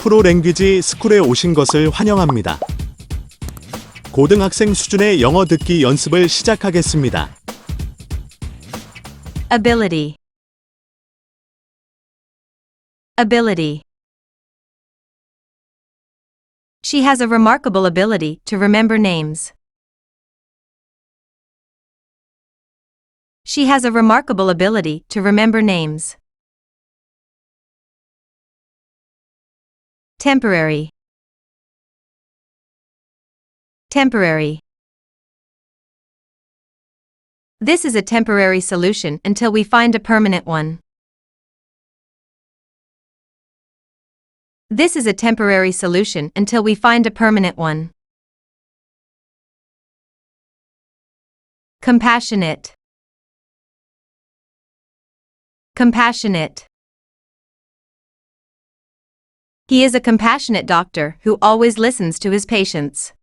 프로랭귀지 스쿨에 오신 것을 환영합니다. 고등학생 수준의 영어 듣기 연습을 시작하겠습니다. Ability. Ability. She has a remarkable ability to remember names. She has a remarkable ability to remember names. Temporary. Temporary. This is a temporary solution until we find a permanent one. This is a temporary solution until we find a permanent one. Compassionate. Compassionate. He is a compassionate doctor who always listens to his patients.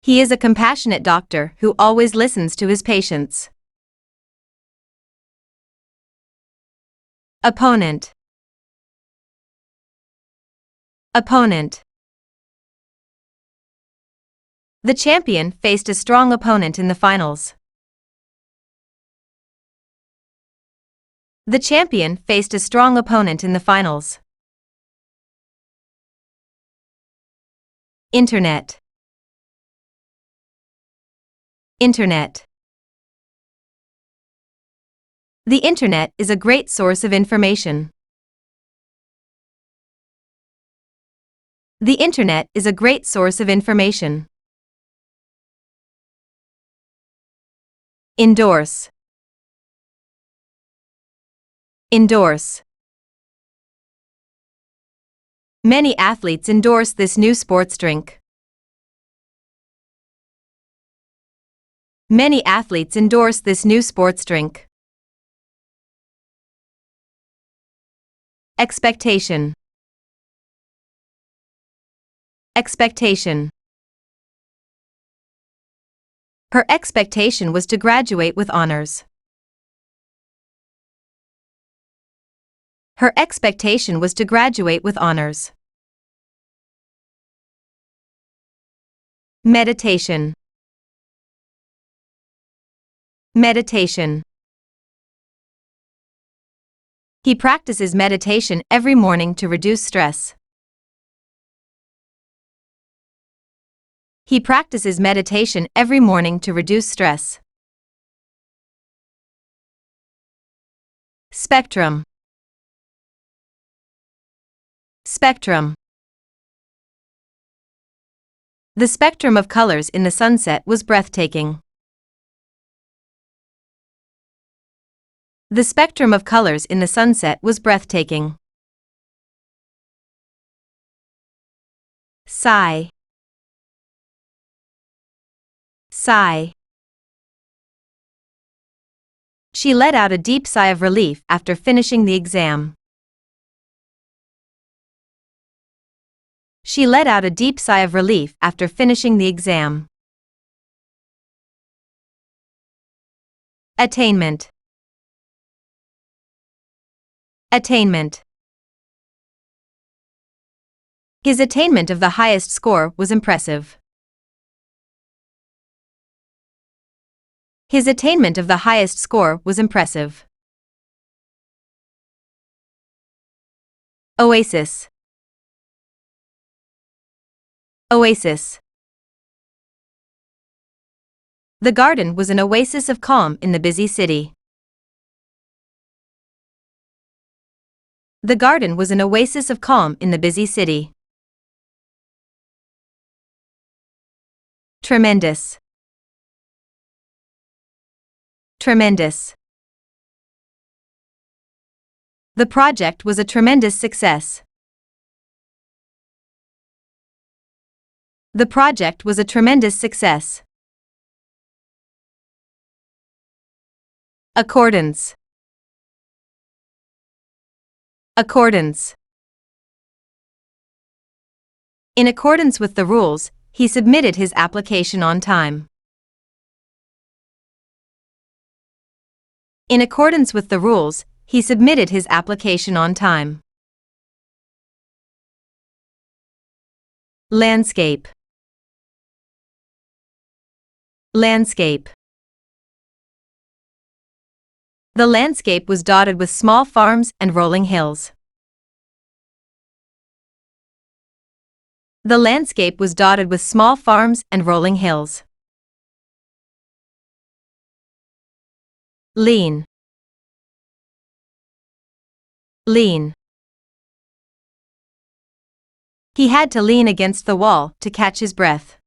He is a compassionate doctor who always listens to his patients. Opponent. Opponent. The champion faced a strong opponent in the finals. The champion faced a strong opponent in the finals. Internet. Internet. The Internet is a great source of information. The Internet is a great source of information. Endorse. Endorse. Many athletes endorse this new sports drink. Many athletes endorse this new sports drink. Expectation. Expectation. Her expectation was to graduate with honors. Her expectation was to graduate with honors. Meditation. Meditation. He practices meditation every morning to reduce stress. He practices meditation every morning to reduce stress. Spectrum. Spectrum. The spectrum of colors in the sunset was breathtaking. The spectrum of colors in the sunset was breathtaking. Sigh. Sigh. She let out a deep sigh of relief after finishing the exam. She let out a deep sigh of relief after finishing the exam. Attainment. Attainment. His attainment of the highest score was impressive. His attainment of the highest score was impressive. Oasis. Oasis. The garden was an oasis of calm in the busy city. The garden was an oasis of calm in the busy city. Tremendous. Tremendous. The project was a tremendous success. The project was a tremendous success. Accordance. Accordance. In accordance with the rules, he submitted his application on time. In accordance with the rules, He submitted his application on time. Landscape. Landscape. The landscape was dotted with small farms and rolling hills. The landscape was dotted with small farms and rolling hills. Lean. Lean. He had to lean against the wall to catch his breath.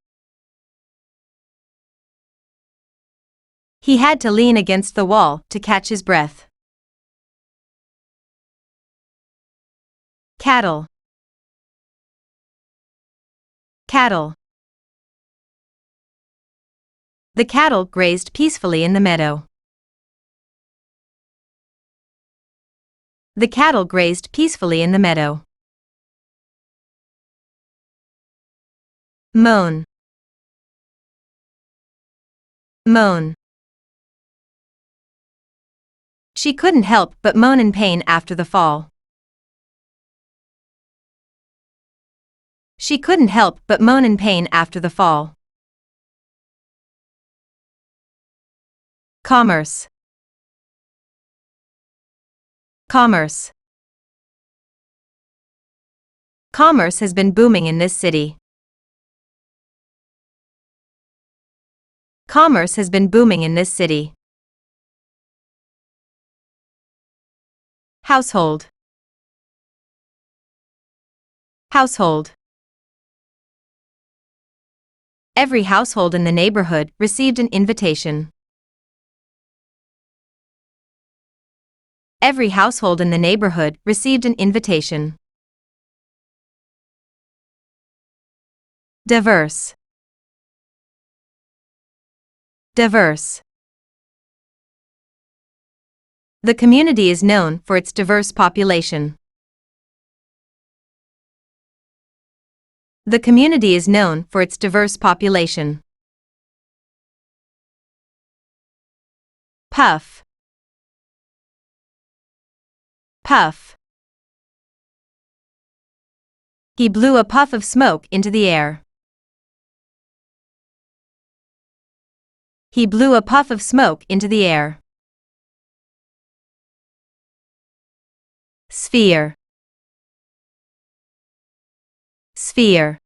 He had to lean against the wall to catch his breath. Cattle. Cattle. The cattle grazed peacefully in the meadow. The cattle grazed peacefully in the meadow. Moan. Moan. She couldn't help but moan in pain after the fall. She couldn't help but moan in pain after the fall. Commerce. Commerce. Commerce has been booming in this city. Commerce has been booming in this city. Household. Household. Every household in the neighborhood received an invitation. Every household in the neighborhood received an invitation. Diverse. Diverse. The community is known for its diverse population. The community is known for its diverse population. Puff. Puff. He blew a puff of smoke into the air. He blew a puff of smoke into the air. Sphere. Sphere.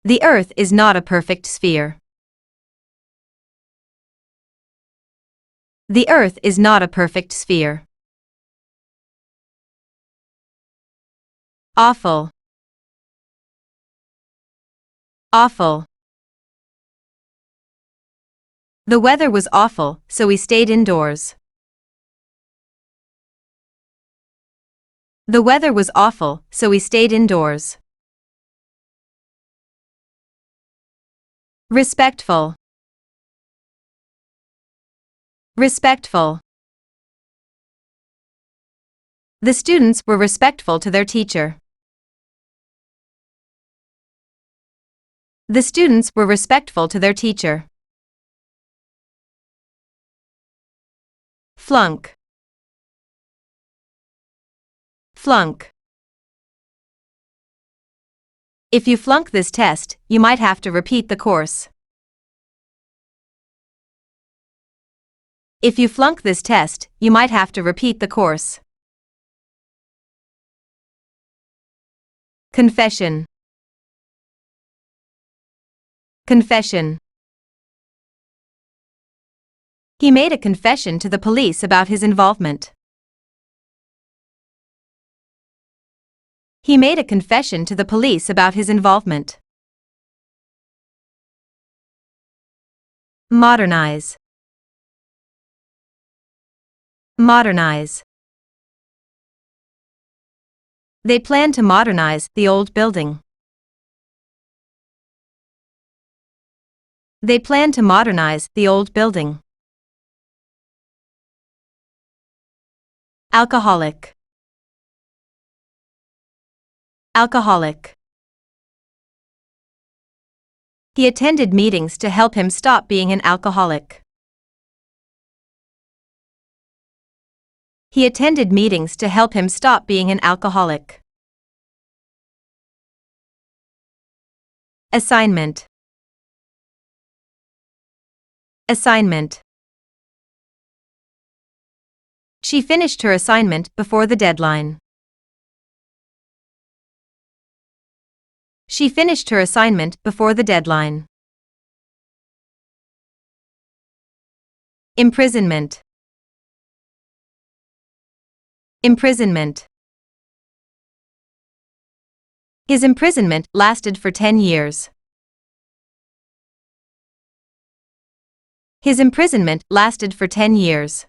The Earth is not a perfect sphere. The Earth is not a perfect sphere. Awful. Awful. The weather was awful, so we stayed indoors. The weather was awful, so we stayed indoors. Respectful. Respectful. The students were respectful to their teacher. The students were respectful to their teacher. Flunk. Flunk. If you flunk this test, you might have to repeat the course. If you flunk this test, you might have to repeat the course. Confession. Confession. He made a confession to the police about his involvement. He made a confession to the police about his involvement. Modernize. Modernize. They plan to modernize the old building. They plan to modernize the old building. Alcoholic. Alcoholic. He attended meetings to help him stop being an alcoholic. He attended meetings to help him stop being an alcoholic. Assignment. Assignment. She finished her assignment before the deadline. She finished her assignment before the deadline. Imprisonment. Imprisonment. His imprisonment lasted for 10 years. His imprisonment lasted for 10 years.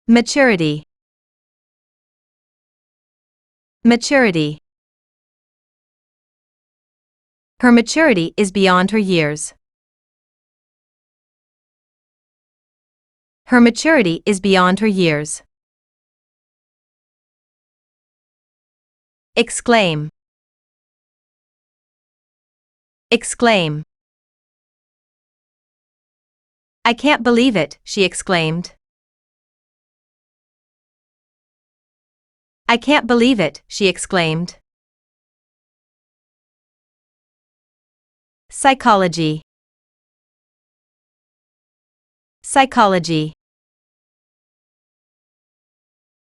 Maturity. Maturity. Her maturity is beyond her years. Her maturity is beyond her years. Exclaim. Exclaim. I can't believe it, she exclaimed. I can't believe it, she exclaimed. Psychology. Psychology.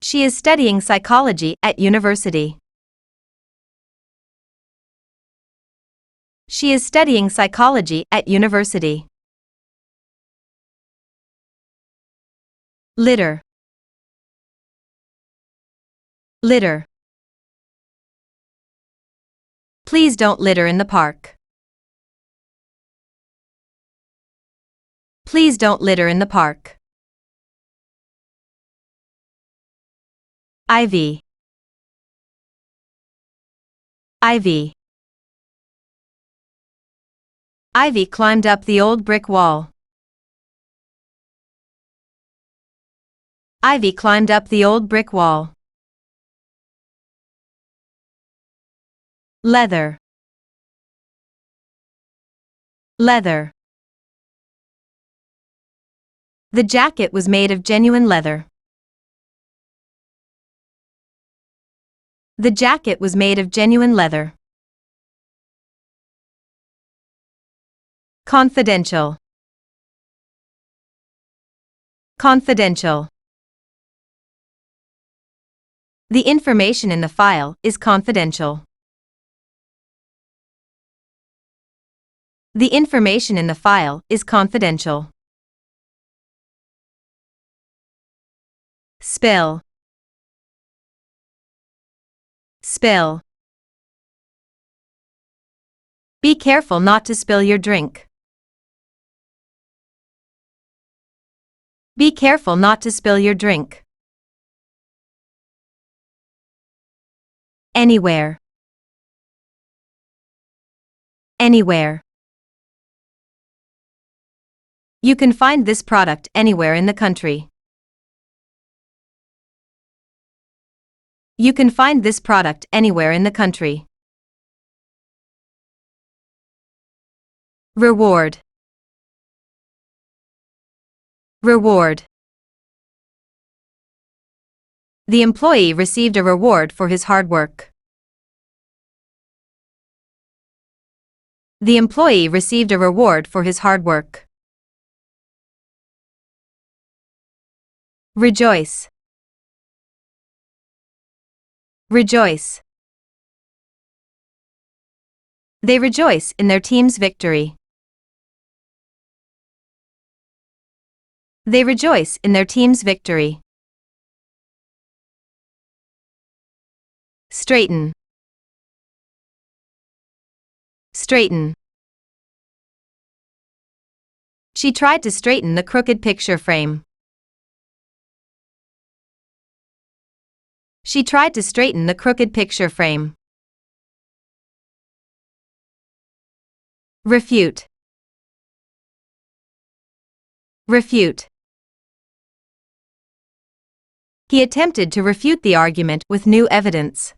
She is studying psychology at university. She is studying psychology at university. Litter. Litter. Please don't litter in the park. Please don't litter in the park. Ivy. Ivy. Ivy climbed up the old brick wall. Ivy climbed up the old brick wall. Leather. Leather. The jacket was made of genuine leather. The jacket was made of genuine leather. Confidential. Confidential. The information in the file is confidential. The information in the file is confidential. Spill. Spill. Be careful not to spill your drink. Be careful not to spill your drink. Anywhere. Anywhere. You can find this product anywhere in the country. You can find this product anywhere in the country. Reward. Reward. The employee received a reward for his hard work. The employee received a reward for his hard work. Rejoice. Rejoice. They rejoice in their team's victory. They rejoice in their team's victory. Straighten. Straighten. She tried to straighten the crooked picture frame. She tried to straighten the crooked picture frame. Refute. Refute. He attempted to refute the argument with new evidence.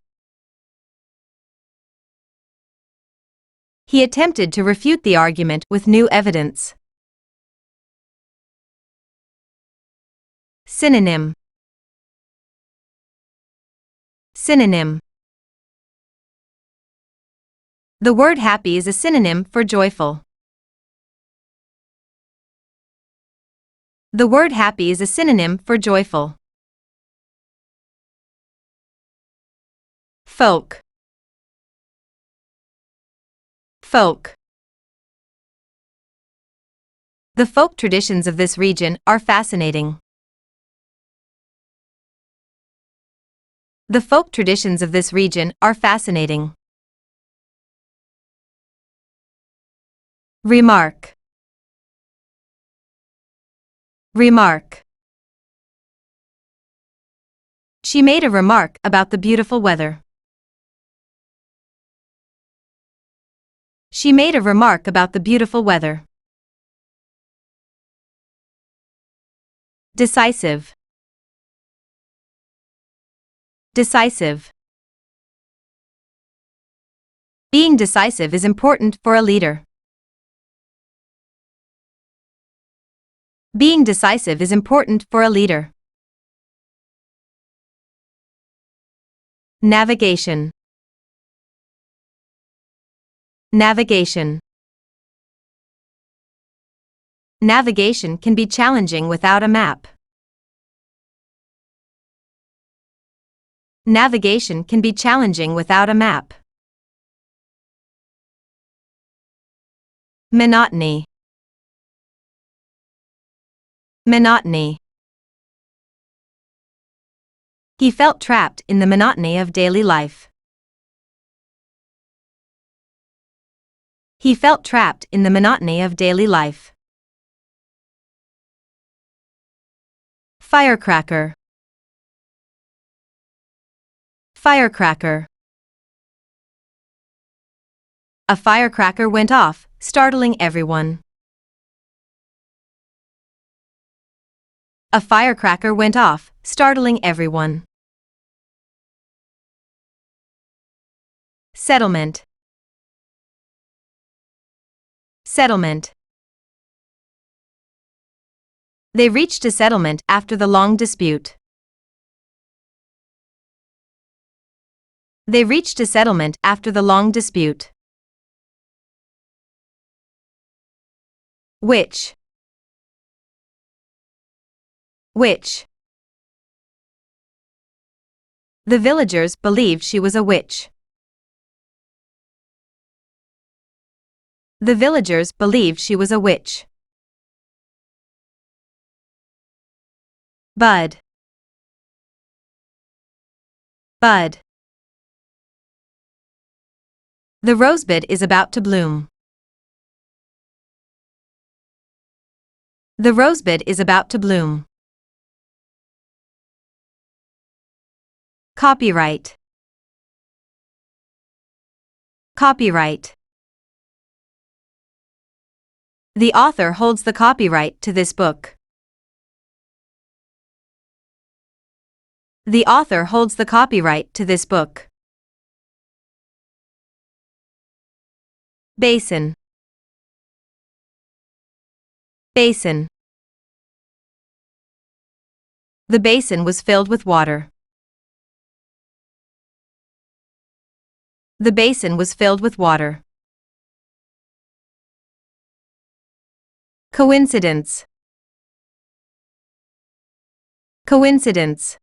He attempted to refute the argument with new evidence. Synonym. Synonym. The word happy is a synonym for joyful. The word happy is a synonym for joyful. Folk. Folk. The folk traditions of this region are fascinating. The folk traditions of this region are fascinating. Remark. Remark. She made a remark about the beautiful weather. She made a remark about the beautiful weather. Decisive. Decisive. Being decisive is important for a leader. Being decisive is important for a leader. Navigation. Navigation. Navigation can be challenging without a map. Navigation can be challenging without a map. Monotony. Monotony. He felt trapped in the monotony of daily life. He felt trapped in the monotony of daily life. Firecracker. Firecracker. A firecracker went off, startling everyone. A firecracker went off, startling everyone. Settlement. Settlement. They reached a settlement after the long dispute. They reached a settlement after the long dispute. Which? Witch. The villagers believed she was a witch. The villagers believed she was a witch. Bud. Bud. The rosebud is about to bloom. The rosebud is about to bloom. Copyright. Copyright. The author holds the copyright to this book. The author holds the copyright to this book. Basin. Basin. The basin was filled with water. The basin was filled with water. Coincidence. Coincidence.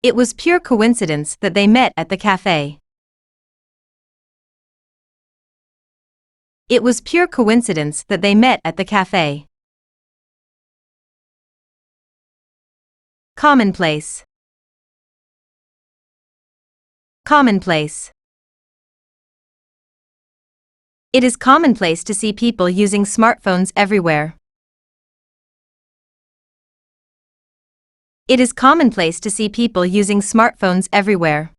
It was pure coincidence that they met at the cafe. It was pure coincidence that they met at the cafe. Commonplace. Commonplace. It is commonplace to see people using smartphones everywhere. It is commonplace to see people using smartphones everywhere.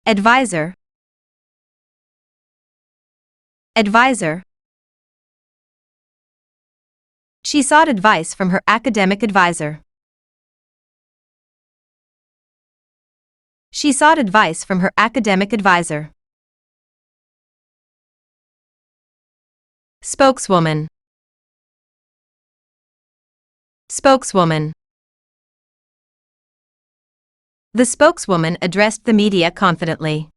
Advisor. Advisor. She sought advice from her academic advisor. She sought advice from her academic advisor. spokeswoman, spokeswoman. The spokeswoman addressed the media confidently.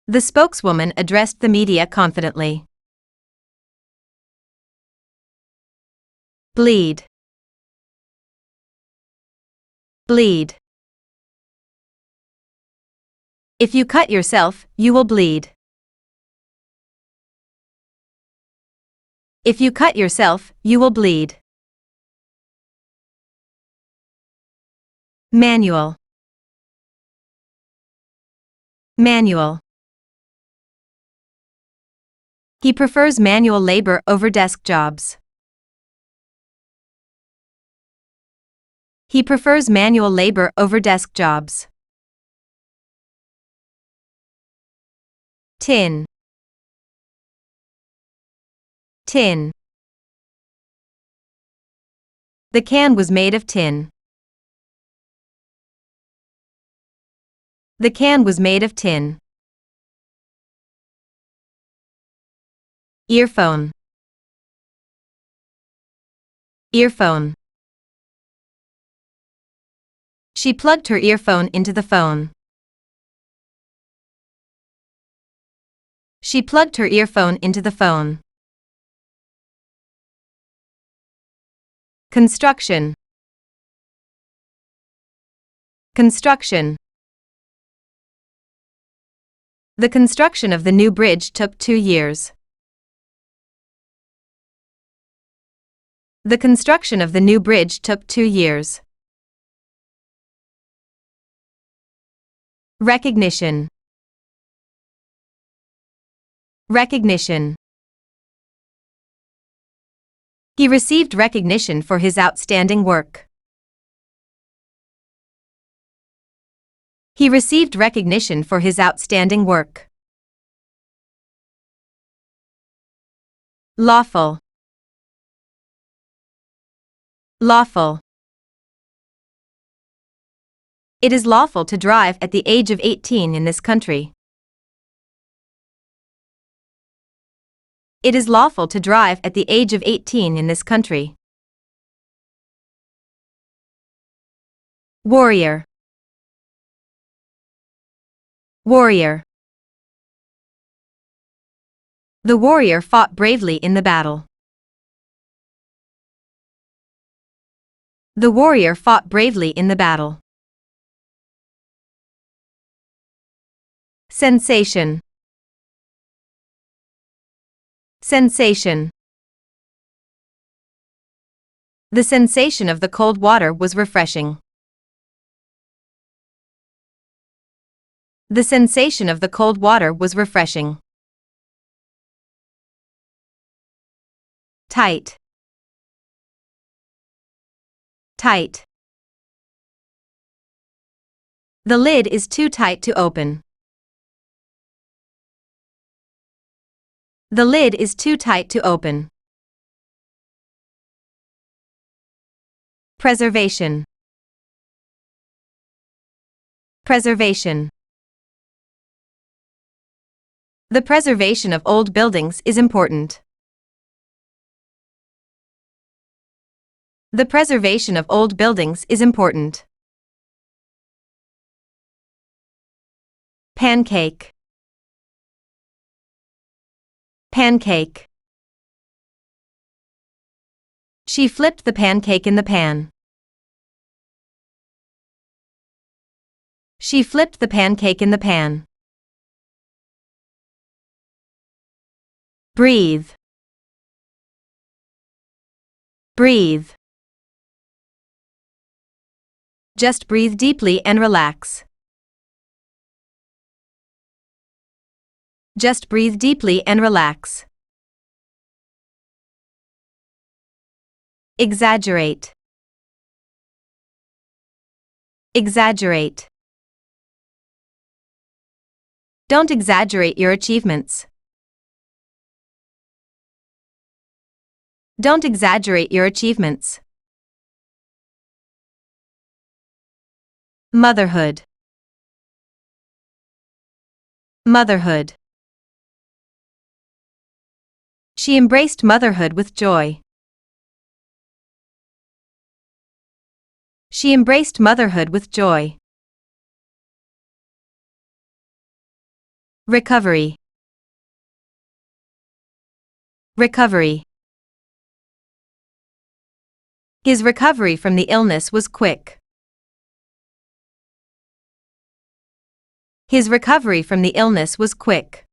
The spokeswoman addressed the media confidently. Bleed, bleed. If you cut yourself, you will bleed. If you cut yourself, you will bleed. Manual, manual. He prefers manual labor over desk jobs. He prefers manual labor over desk jobs. Tin, tin. The can was made of tin. The can was made of tin. Earphone, earphone. She plugged her earphone into the phone. She plugged her earphone into the phone. Construction, construction. The construction of the new bridge took 2 years. The construction of the new bridge took 2 years. Recognition, recognition. He received recognition for his outstanding work. He received recognition for his outstanding work. Lawful, lawful. It is lawful to drive at the age of 18 in this country. It is lawful to drive at the age of 18 in this country. Warrior, warrior. The warrior fought bravely in the battle. The warrior fought bravely in the battle. Sensation, sensation. The sensation of the cold water was refreshing. The sensation of the cold water was refreshing. Tight, tight. The lid is too tight to open. The lid is too tight to open. Preservation, preservation. The preservation of old buildings is important. The preservation of old buildings is important. Pancake, pancake. She flipped the pancake in the pan. She flipped the pancake in the pan. Breathe, breathe. Just breathe deeply and relax. Just breathe deeply and relax. Exaggerate, exaggerate. Don't exaggerate your achievements. Don't exaggerate your achievements. Motherhood, motherhood. She embraced motherhood with joy. She embraced motherhood with joy. Recovery. Recovery. His recovery from the illness was quick. His recovery from the illness was quick.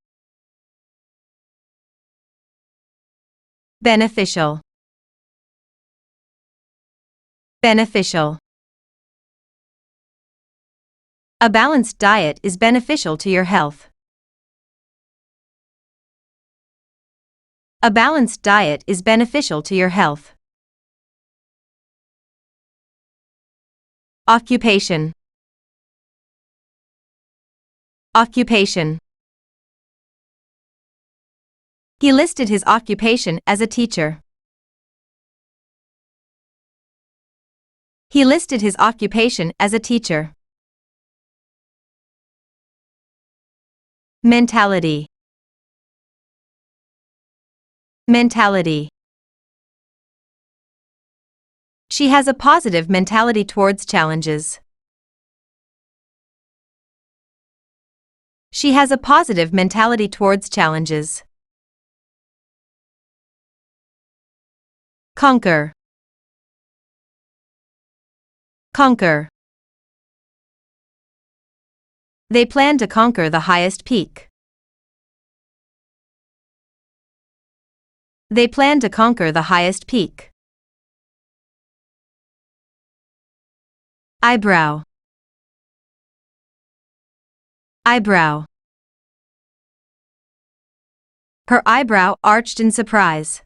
Beneficial. Beneficial. A balanced diet is beneficial to your health. A balanced diet is beneficial to your health. Occupation. Occupation. He listed his occupation as a teacher. He listed his occupation as a teacher. Mentality. Mentality. She has a positive mentality towards challenges. She has a positive mentality towards challenges. Conquer. Conquer. They plan to conquer the highest peak. They plan to conquer the highest peak. Eyebrow. Eyebrow. Her eyebrow arched in surprise.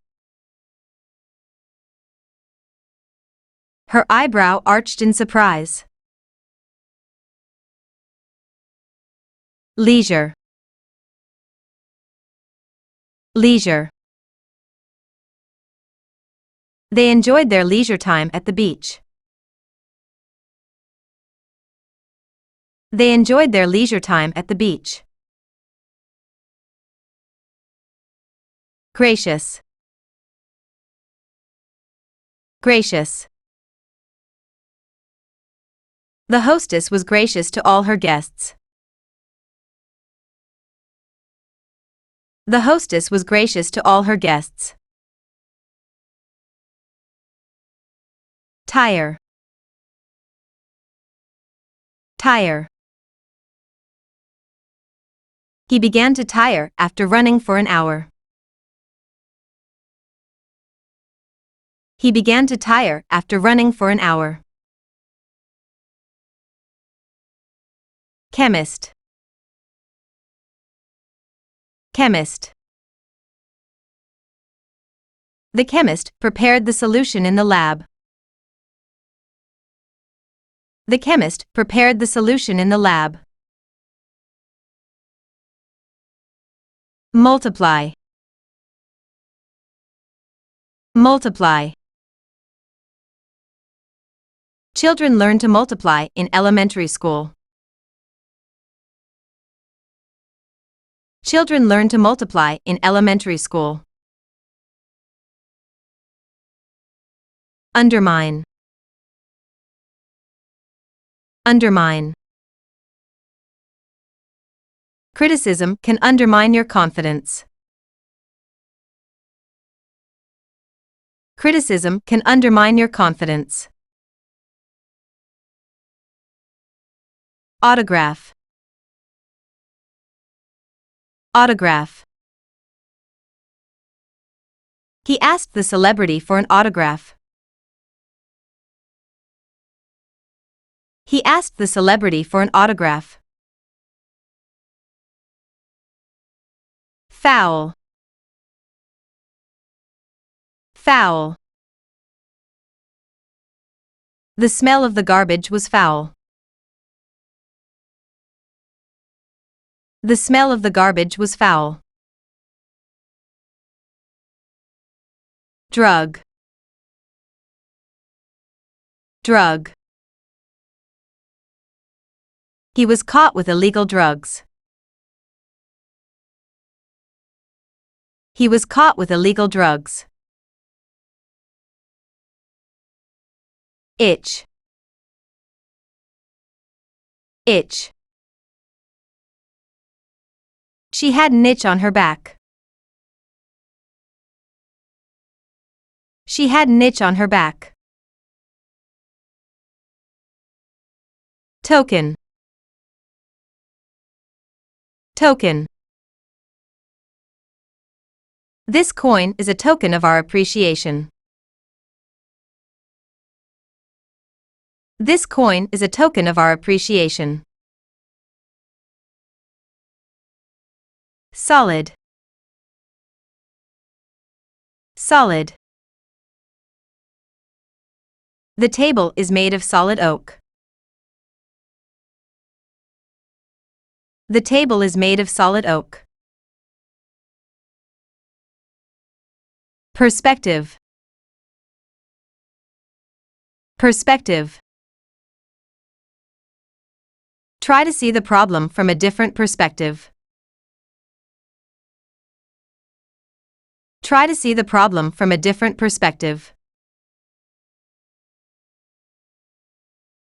Her eyebrow arched in surprise. Leisure. Leisure. They enjoyed their leisure time at the beach. They enjoyed their leisure time at the beach. Gracious. Gracious. The hostess was gracious to all her guests. The hostess was gracious to all her guests. Tire. Tire. He began to tire after running for an hour. He began to tire after running for an hour. Chemist. Chemist. The chemist prepared the solution in the lab. The chemist prepared the solution in the lab. Multiply. Multiply. Children learn to multiply in elementary school. Children learn to multiply in elementary school. Undermine. Undermine. Criticism can undermine your confidence. Criticism can undermine your confidence. Autograph. Autograph. He asked the celebrity for an autograph. He asked the celebrity for an autograph. Foul. Foul. The smell of the garbage was foul. The smell of the garbage was foul. Drug. Drug. He was caught with illegal drugs. He was caught with illegal drugs. Itch. Itch. She had an itch on her back. She had an itch on her back. Token. Token. This coin is a token of our appreciation. This coin is a token of our appreciation. Solid. Solid. The table is made of solid oak. The table is made of solid oak. Perspective. Perspective. Try to see the problem from a different perspective. Try to see the problem from a different perspective.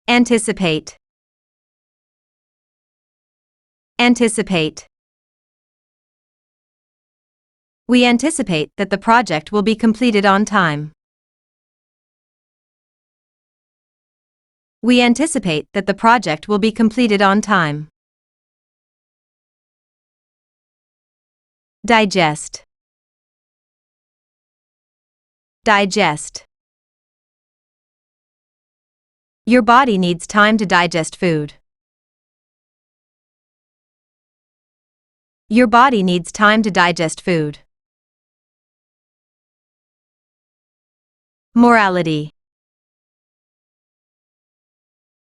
Anticipate. Anticipate. We anticipate that the project will be completed on time. We anticipate that the project will be completed on time. Digest. Digest. Your body needs time to digest food. Your body needs time to digest food. Morality.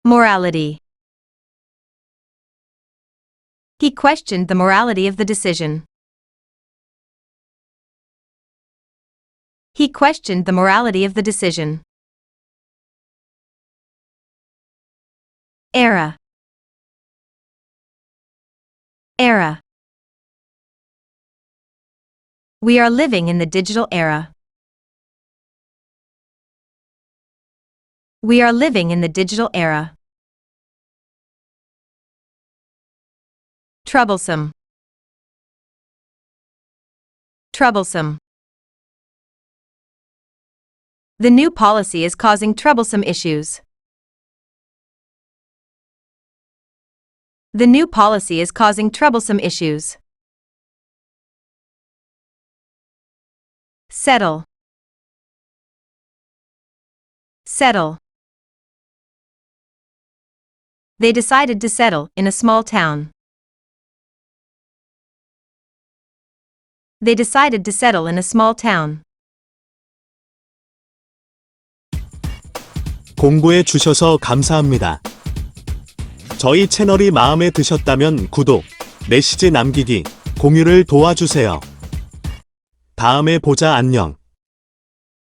Morality. He questioned the morality of the decision. He questioned the morality of the decision. Era. Era. We are living in the digital era. We are living in the digital era. Troublesome. Troublesome. The new policy is causing troublesome issues. The new policy is causing troublesome issues. Settle. Settle. They decided to settle in a small town. They decided to settle in a small town. 공부해 주셔서 감사합니다. 저희 채널이 마음에 드셨다면 구독, 메시지 남기기, 공유를 도와주세요. 다음에 보자. 안녕.